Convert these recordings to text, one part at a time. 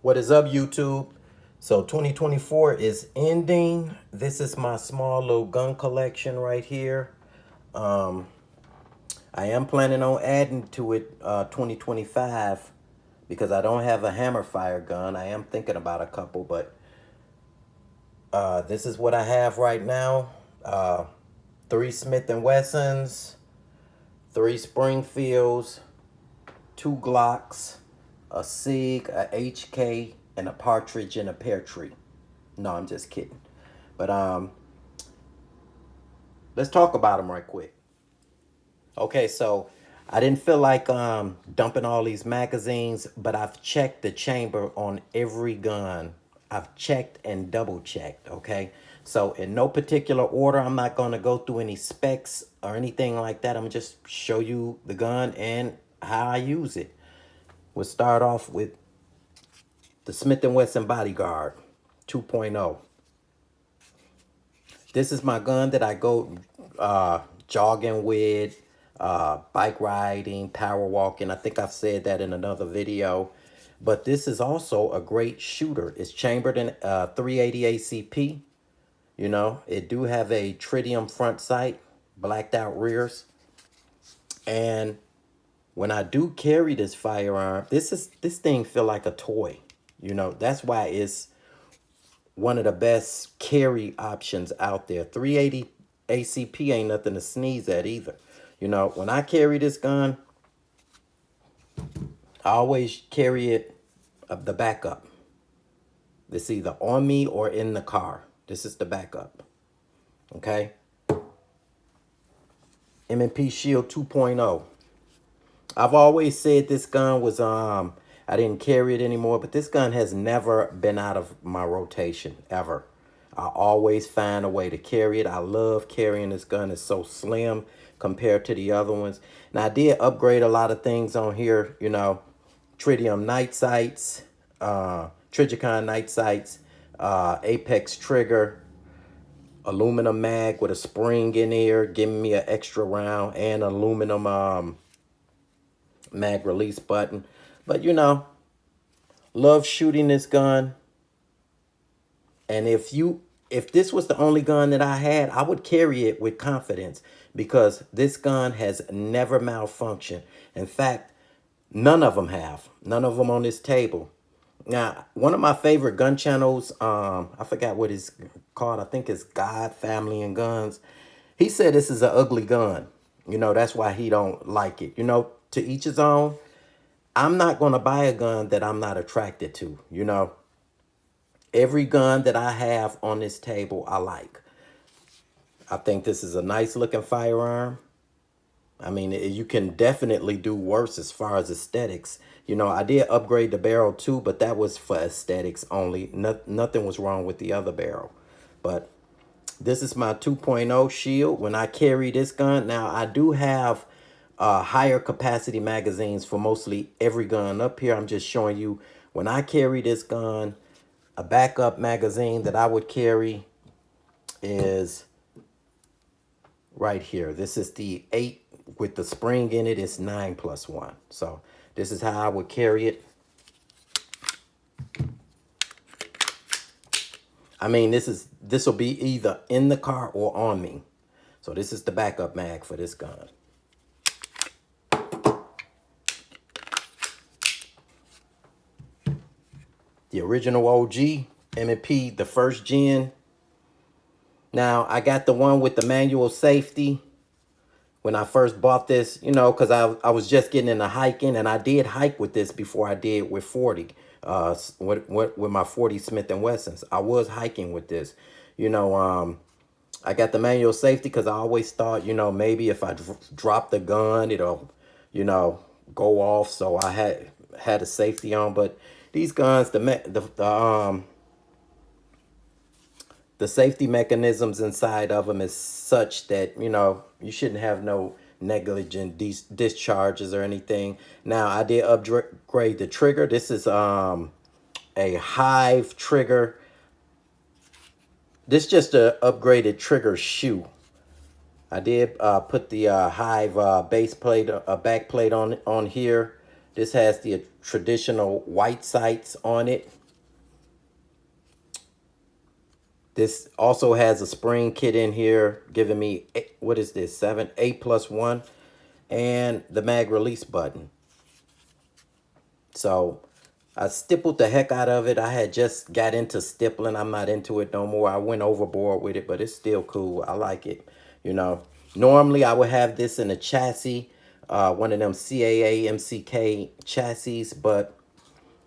What is up, YouTube? So 2024 is ending. This is my small little gun collection right here. I am planning on adding to it 2025 because I don't have a hammer fire gun. I am thinking about a couple, but this is what I have right now. 3 Smith & Wessons, 3 Springfields, 2 Glocks, a Sig, a HK, and a partridge in a pear tree. No, I'm just kidding. But let's talk about them right quick. Okay, so I didn't feel like dumping all these magazines, but I've checked the chamber on every gun. I've checked and double checked, okay? So in no particular order, I'm not going to go through any specs or anything like that. I'm going to just show you the gun and how I use it. We'll start off with the Smith & Wesson Bodyguard 2.0. This is my gun that I go jogging with, bike riding, power walking. I think I've said that in another video. But this is also a great shooter. It's chambered in 380 ACP. You know, it do have a tritium front sight, blacked out rears. And when I do carry this firearm, this thing feel like a toy. You know, that's why it's one of the best carry options out there. 380 ACP ain't nothing to sneeze at either. You know, when I carry this gun, I always carry it the backup. It's either on me or in the car. This is the backup. Okay. M&P Shield 2.0. I've always said this gun was I didn't carry it anymore, but this gun has never been out of my rotation ever. I always find a way to carry it. I love carrying this gun. It's so slim compared to the other ones. And I did upgrade a lot of things on here, you know, tritium night sights, Trigicon night sights, Apex trigger, aluminum mag with a spring in here, giving me an extra round, and aluminum mag release button. But you know, love shooting this gun. And if this was the only gun that I had, I would carry it with confidence because this gun has never malfunctioned. In fact, none of them have. None of them on this table. Now, one of my favorite gun channels, I forgot what it's called. I think it's God, Family, and Guns. He said this is an ugly gun. You know, that's why he don't like it. You know, to each his own. I'm not going to buy a gun that I'm not attracted to, you know. Every gun that I have on this table, I like. I think this is a nice looking firearm. I mean, you can definitely do worse as far as aesthetics. You know, I did upgrade the barrel too, but that was for aesthetics only. Nothing was wrong with the other barrel. But this is my 2.0 Shield. When I carry this gun, now I do have higher capacity magazines for mostly every gun up here. I'm just showing you when I carry this gun, a backup magazine that I would carry is right here. This is the 8 with the spring in it. It's 9+1. So this is how I would carry it. I mean, this will be either in the car or on me. So this is the backup mag for this gun. The original OG M&P, the first gen. Now, I got the one with the manual safety when I first bought this, you know, because I was just getting into hiking, and I did hike with this before I did with 40, with my 40 Smith & Wessons. I was hiking with this. You know, I got the manual safety because I always thought, you know, maybe if I drop the gun, it'll, you know, go off. So I had a safety on, but these guns, the safety mechanisms inside of them is such that, you know, you shouldn't have no negligent discharges or anything. Now, I did upgrade the trigger. This is a Hive trigger. This is just a upgraded trigger shoe. I did put the Hive base plate, back plate on here. This has the traditional white sights on it. This also has a spring kit in here, giving me, what is this, 8+1, and the mag release button. So I stippled the heck out of it. I had just got into stippling. I'm not into it no more. I went overboard with it, but it's still cool. I like it, you know. Normally, I would have this in a chassis, one of them CAA MCK chassis, but,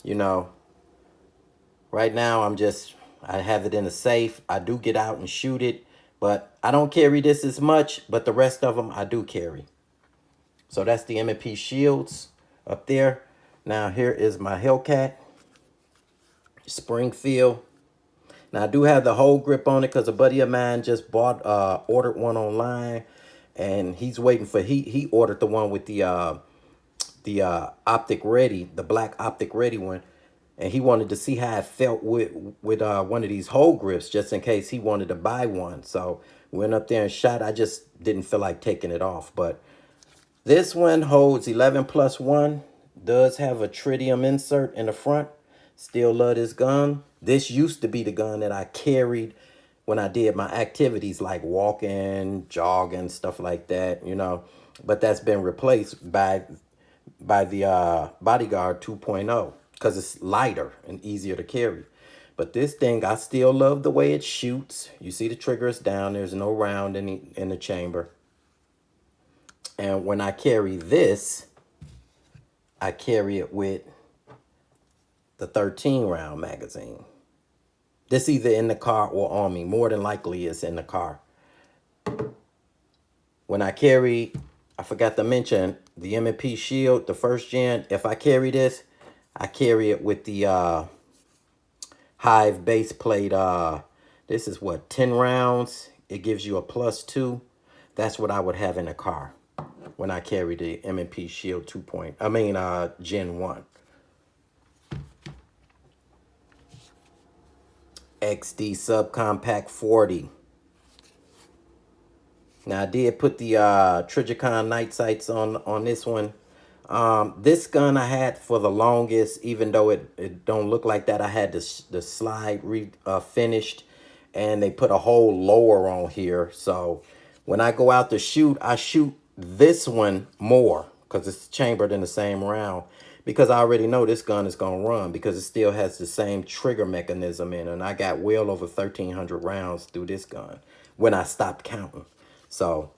you know, right now I have it in a safe. I do get out and shoot it, but I don't carry this as much, but the rest of them I do carry. So that's the M&P Shields up there. Now here is my Hellcat, Springfield. Now I do have the whole grip on it because a buddy of mine just ordered one online, and he's waiting for, he ordered the one with the optic ready, the black optic ready one, and he wanted to see how it felt with one of these whole grips, just in case he wanted to buy one. So went up there and shot. I just didn't feel like taking it off, but this one holds 11+1. Does have a tritium insert in the front. Still love this gun. This used to be the gun that I carried when I did my activities like walking, jogging, stuff like that, you know. But that's been replaced by the Bodyguard 2.0 because it's lighter and easier to carry. But this thing, I still love the way it shoots. You see the trigger is down. There's no round in the chamber. And when I carry this, I carry it with the 13 round magazine. This either in the car or on me. More than likely it's in the car. When I carry, I forgot to mention, the M&P Shield, the first gen, if I carry this, I carry it with the Hive base plate. This is what, 10 rounds. It gives you a +2. That's what I would have in the car when I carry the M&P Shield Gen 1. XD Subcompact 40. Now I did put the Trigicon night sights on this one. This gun I had for the longest, even though it don't look like that. I had the slide finished, and they put a whole lower on here. So when I go out to shoot, I shoot this one more because it's chambered in the same round, because I already know this gun is going to run because it still has the same trigger mechanism in it. And I got well over 1,300 rounds through this gun when I stopped counting. So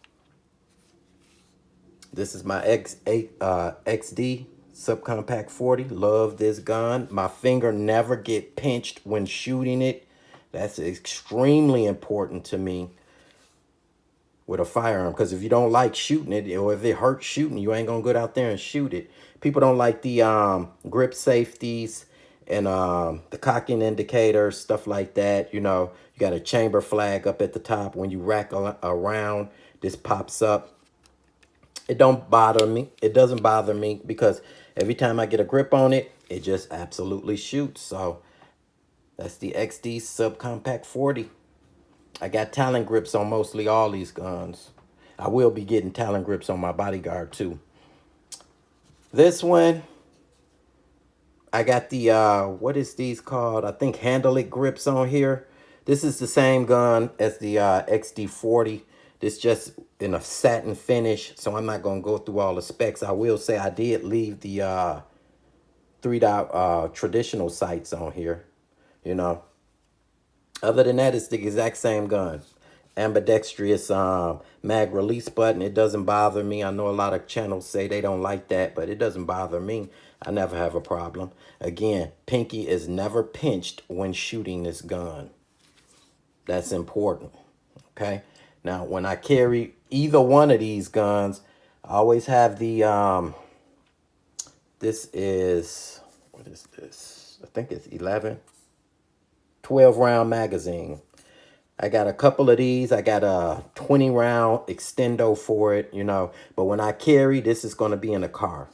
this is my XD Subcompact 40. Love this gun. My finger never get pinched when shooting it. That's extremely important to me with a firearm, because if you don't like shooting it, or if it hurts shooting, you ain't gonna go out there and shoot it. People don't like the grip safeties and the cocking indicators, stuff like that. You know, you got a chamber flag up at the top. When you rack around, this pops up. It don't bother me. It doesn't bother me because every time I get a grip on it, it just absolutely shoots. So that's the XD Subcompact 40. I got Talon grips on mostly all these guns. I will be getting Talon grips on my Bodyguard too. This one, I got the, what is these called? I think Handle It grips on here. This is the same gun as the XD40. This just in a satin finish, so I'm not going to go through all the specs. I will say I did leave the 3-dot traditional sights on here, you know. Other than that, it's the exact same gun. Ambidextrous mag release button. It doesn't bother me. I know a lot of channels say they don't like that, but it doesn't bother me. I never have a problem. Again, pinky is never pinched when shooting this gun. That's important, okay? Now, when I carry either one of these guns, I always have the, this is, what is this? I think it's 12 round magazine. I got a couple of these. I got a 20 round extendo for it, you know. But when I carry, this is going to be in the car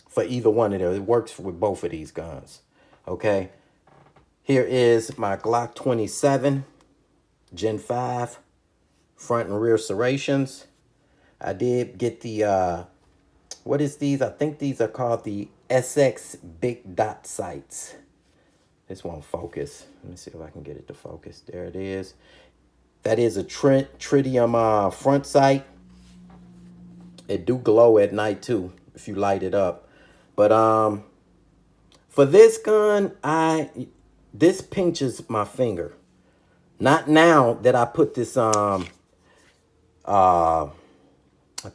for either one of them. It works with both of these guns, okay? Here is my Glock 27 Gen 5 front and rear serrations. I did get the what is these? I think these are called the SX Big Dot Sights. This won't focus. Let me see if I can get it to focus. There it is. That is a tritium front sight. It do glow at night too if you light it up. But for this gun, this pinches my finger. Not now that I put this I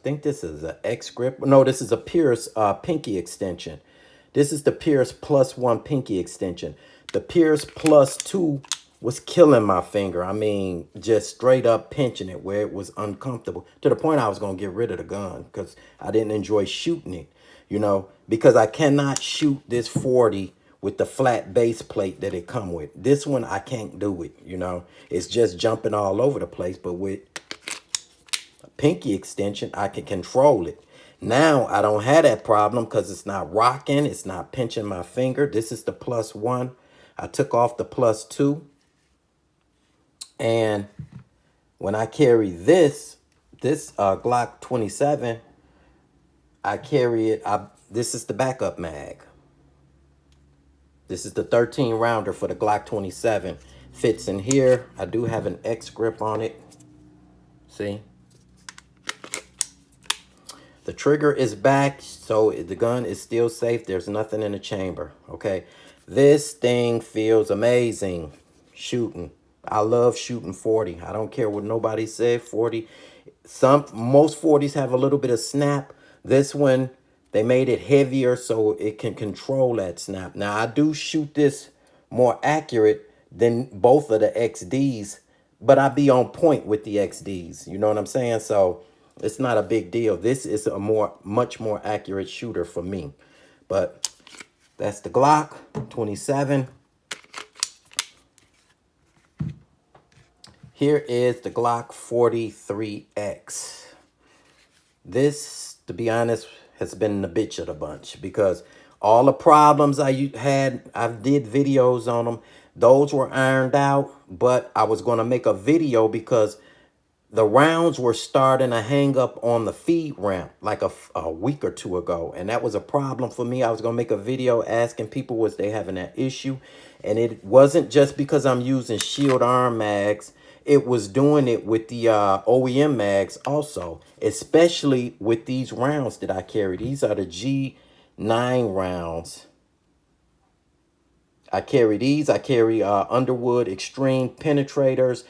think this is an X grip. No, this is a Pierce pinky extension. This is the Pierce +1 pinky extension. The Pierce +2 was killing my finger. I mean, just straight up pinching it where it was uncomfortable. To the point I was going to get rid of the gun because I didn't enjoy shooting it, you know, because I cannot shoot this 40 with the flat base plate that it come with. This one, I can't do it, you know. It's just jumping all over the place. But with a pinky extension, I can control it. Now, I don't have that problem because it's not rocking. It's not pinching my finger. This is the +1. I took off the +2. And when I carry this Glock 27, I carry it. This is the backup mag. This is the 13 rounder for the Glock 27. Fits in here. I do have an X grip on it. See? The trigger is back, so the gun is still safe. There's nothing in the chamber, okay? This thing feels amazing shooting. I love shooting 40. I don't care what nobody said. 40. Most 40s have a little bit of snap. This one, they made it heavier so it can control that snap. Now, I do shoot this more accurate than both of the XDs, but I be on point with the XDs. You know what I'm saying? So it's not a big deal. This is a much more accurate shooter for me. But that's the Glock 27. Here is the Glock 43X. This, to be honest, has been the bitch of the bunch because all the problems I did videos on them. Those were ironed out, but I was going to make a video because the rounds were starting to hang up on the feed ramp like a week or two ago. And that was a problem for me. I was going to make a video asking people was they having that issue. And it wasn't just because I'm using shield arm mags. It was doing it with the OEM mags also, especially with these rounds that I carry. These are the G9 rounds. I carry these. I carry Underwood Extreme Penetrators,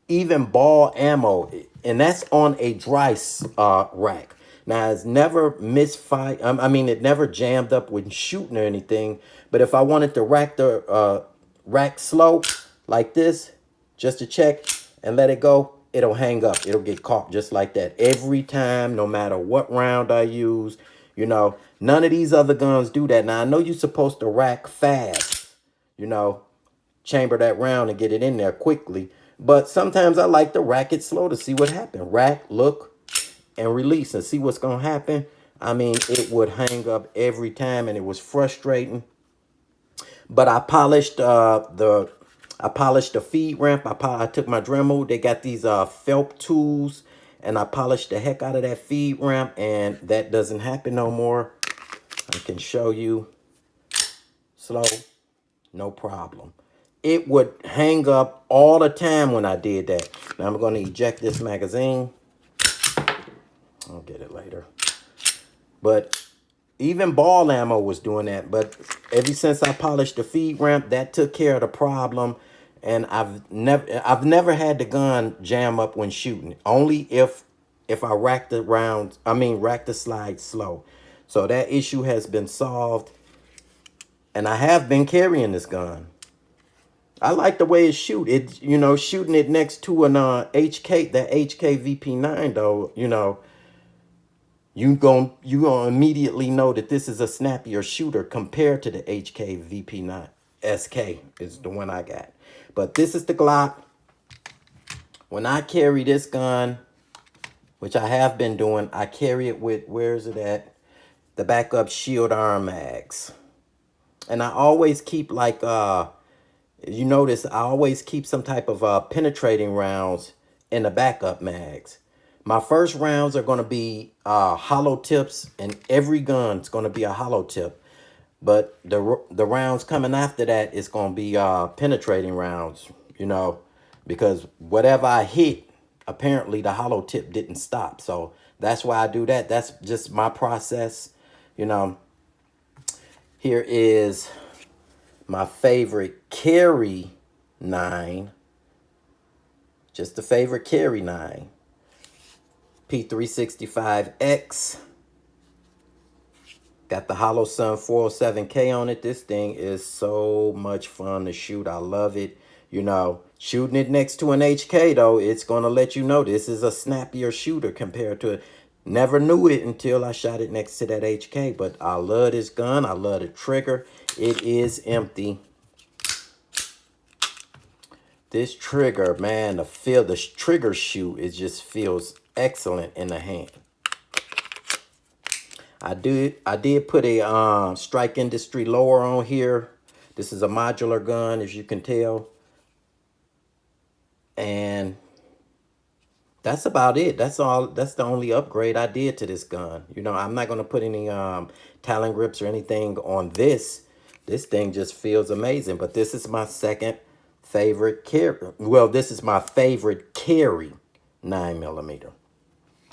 even ball ammo, and that's on a dry rack. Now, it's never misfire. I mean, it never jammed up when shooting or anything. But if I wanted to rack the rack slow like this, just to check and let it go, it'll hang up. It'll get caught just like that every time, no matter what round I use. You know, none of these other guns do that. Now, I know you're supposed to rack fast, you know, chamber that round and get it in there quickly. But sometimes I like to rack it slow to see what happened. Rack, look, and release and see what's going to happen. I mean, it would hang up every time and it was frustrating. But I polished the feed ramp. I took my Dremel. They got these felt tools, and I polished the heck out of that feed ramp, and that doesn't happen no more. I can show you slow, no problem. It would hang up all the time when I did that. Now I'm going to eject this magazine. I'll get it later. But even ball ammo was doing that. But ever since I polished the feed ramp, that took care of the problem. And I've never had the gun jam up when shooting. Only if I rack the rounds, rack the slide slow. So that issue has been solved. And I have been carrying this gun. I like the way it shoot. It, you know, shooting it next to an HK, that HK VP9 though, you know, you gonna immediately know that this is a snappier shooter compared to the HK VP9 SK is the one I got. But this is the Glock. When I carry this gun, which I have been doing, I carry it with, where is it at? The backup shield arm mags. And I always keep like, you notice I always keep some type of penetrating rounds in the backup mags. My first rounds are going to be hollow tips, and every gun's going to be a hollow tip. But the rounds coming after that is going to be penetrating rounds, you know, because whatever I hit, apparently the hollow tip didn't stop. So that's why I do that. That's just my process, you know. Here is my favorite carry 9. Just the favorite carry 9. P365X. Got the Hollow Sun 407K on it. This thing is so much fun to shoot. I love it. You know, shooting it next to an HK, though, it's going to let you know this is a snappier shooter compared to it. Never knew it until I shot it next to that HK. But I love this gun. I love the trigger. It is empty. This trigger, man, the trigger shoot, it just feels excellent in the hand. I did put a Strike Industry lower on here. This is a modular gun, as you can tell. And that's about it. That's all. That's the only upgrade I did to this gun. You know, I'm not going to put any Talon grips or anything on this. This thing just feels amazing. But this is my second favorite carry. Well, this is my favorite carry 9mm.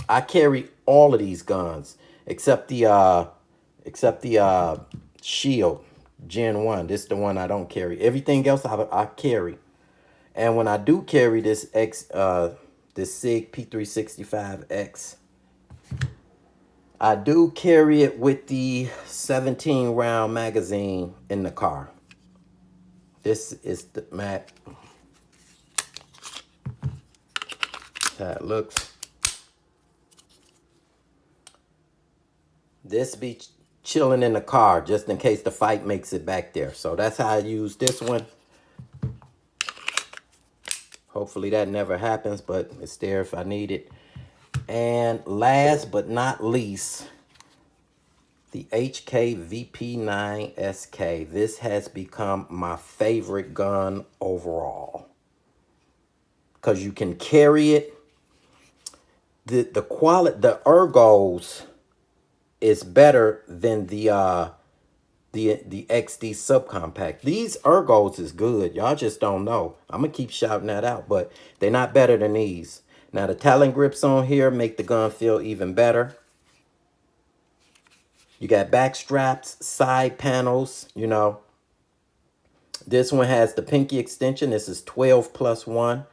I carry all of these guns except the Shield Gen 1. This is the one I don't carry. Everything else I carry. And when I do carry this this Sig P365X, I do carry it with the 17 round magazine in the car. This is the Mac. That's how it looks. This be chilling in the car just in case the fight makes it back there. So that's how I use this one. Hopefully that never happens, but it's there if I need it. And last but not least, the HK VP9SK. This has become my favorite gun overall because you can carry it. The quality, the ergos is better than the XD Subcompact. These ergos is good. Y'all just don't know. I'm going to keep shouting that out, but they're not better than these. Now, the Talon grips on here make the gun feel even better. You got back straps, side panels, you know. This one has the pinky extension. This is 12 plus 1.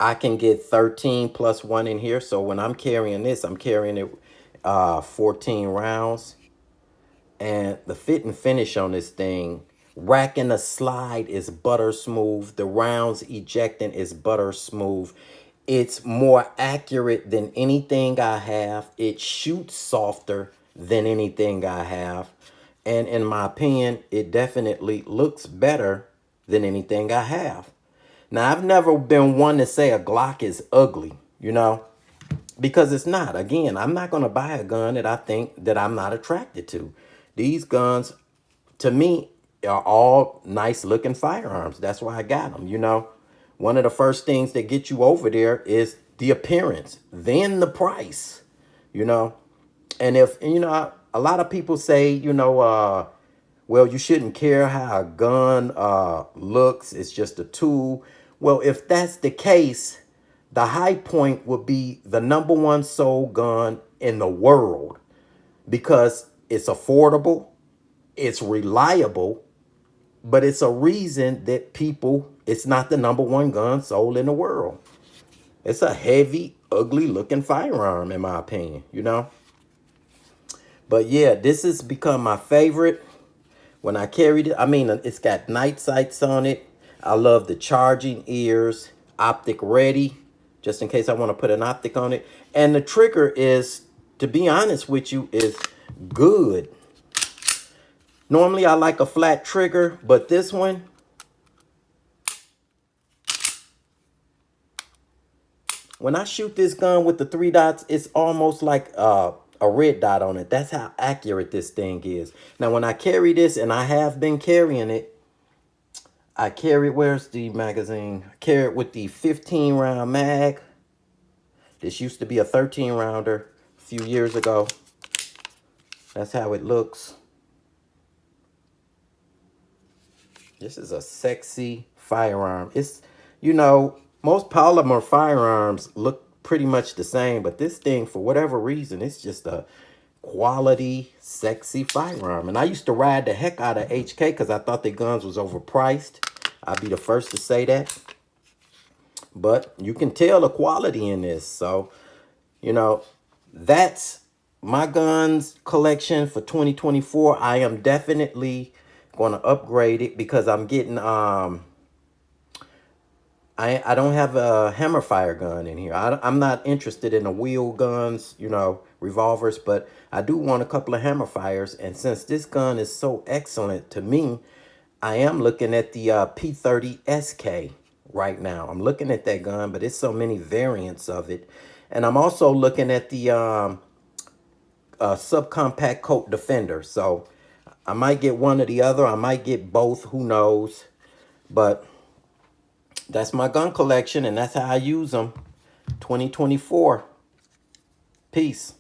I can get 13 plus 1 in here. So when I'm carrying this, I'm carrying it 14 rounds. And the fit and finish on this thing, racking the slide is butter smooth. The rounds ejecting is butter smooth. It's more accurate than anything I have. It shoots softer than anything I have. And in my opinion, it definitely looks better than anything I have. Now, I've never been one to say a Glock is ugly, you know, because it's not. Again, I'm not going to buy a gun that I think that I'm not attracted to. These guns, to me, are all nice looking firearms. That's why I got them, you know. One of the first things that get you over there is the appearance, then the price, you know. And if, you know, a lot of people say, you know, well, you shouldn't care how a gun looks. It's just a tool. Well, if that's the case, the high point would be the #1 sold gun in the world because it's affordable, it's reliable, but it's a reason that it's not the #1 gun sold in the world. It's a heavy, ugly looking firearm, in my opinion, you know. But yeah, this has become my favorite. When I carried it, I mean, it's got night sights on it. I love the charging ears, optic ready, just in case I want to put an optic on it. And the trigger is, to be honest with you, is good. Normally I like a flat trigger, but this one, when I shoot this gun with the 3 dots, it's almost like a red dot on it. That's how accurate this thing is. Now, when I carry this, and I have been carrying it, I carry, where's the magazine? I carry it with the 15 round mag. This used to be a 13 rounder a few years ago. That's how it looks. This is a sexy firearm. It's, you know, most polymer firearms look pretty much the same, but this thing, for whatever reason, it's just a quality, sexy firearm. And I used to ride the heck out of HK because I thought their guns was overpriced. I'll be the first to say that. But you can tell the quality in this. So, you know, that's my guns collection for 2024. I am definitely going to upgrade it because I'm getting I don't have a hammer fire gun in here. I'm not interested in the wheel guns, you know, revolvers, but I do want a couple of hammer fires. And since this gun is so excellent to me, I am looking at the P30SK right now. I'm looking at that gun, but it's so many variants of it. And I'm also looking at the subcompact Colt Defender. So I might get one or the other. I might get both. Who knows? But that's my gun collection, and that's how I use them. 2024. Peace.